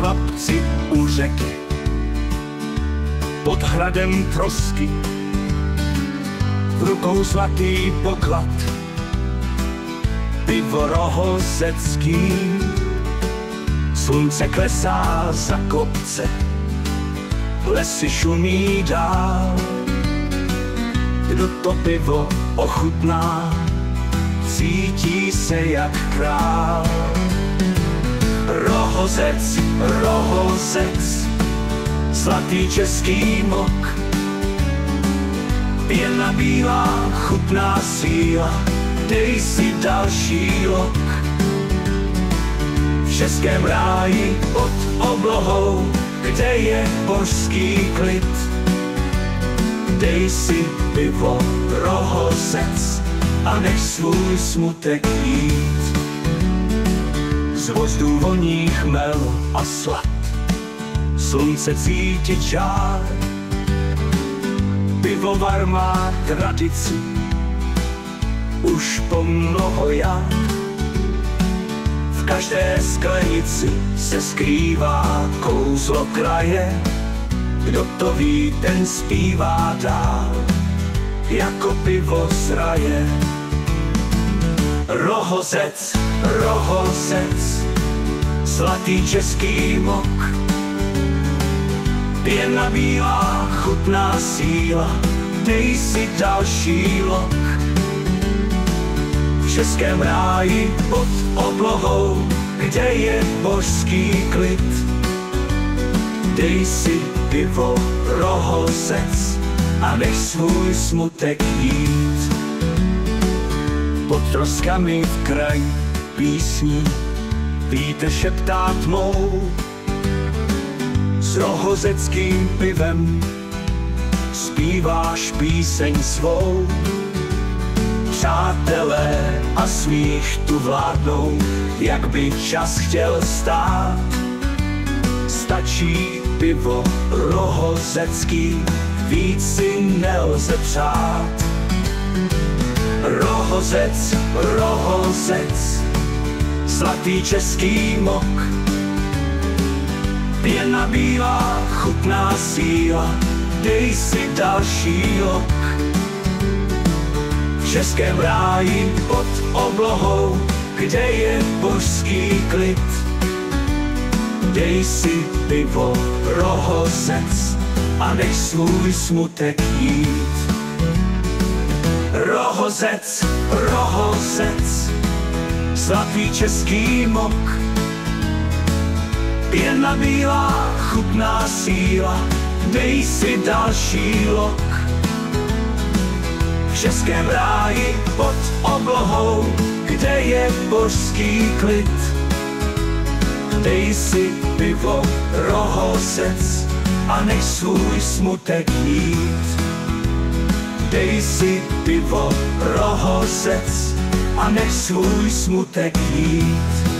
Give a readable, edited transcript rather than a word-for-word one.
chlapci u řeky, pod hradem trosky, v rukou zlatý poklad, pivo rohozecký. Slunce klesá za kopce, lesy šumí dál. Kdo to pivo ochutná, cítí se jak král. Rohozec, rohozec, zlatý český mok, pěna bílá, chutná síla, dej si další lok. V českém ráji pod oblohou, kde je božský klid, dej si pivo rohozec a nech svůj smutek jít. Z vozdů voní chmel a slad, slunce cítit čár. Pivovar má tradici už po mnoho jar. V každé sklenici se skrývá kouzlo kraje. Kdo to ví, ten zpívá dál, jako pivo z raje. Rohozec, rohozec, zlatý český mok, pěna bílá, chutná síla, dej si další lok. V českém ráji pod oblohou, kde je božský klid, dej si pivo rohozec a nech svůj smutek jít. Pod troskami v kraji písní vítr šeptá tmou. S rohozeckým pivem zpíváš píseň svou. Přátelé a smích tu vládnou, jak by čas chtěl stát. Stačí pivo rohozecký, víc si nelze přát. Rohozec, rohozec, zlatý český mok, pěna bílá, chutná síla, dej si další lok. V českém ráji pod oblohou, kde je božský klid, dej si pivo rohozec a nech svůj smutek jít. Rohozec, rohozec, zlatý český mok, pěna bílá, chutná síla, dej si další lok. V českém ráji pod oblohou, kde je božský klid, dej si pivo rohozec a nech svůj smutek jít. Dej si pivo rohozec a nech svůj smutek jít.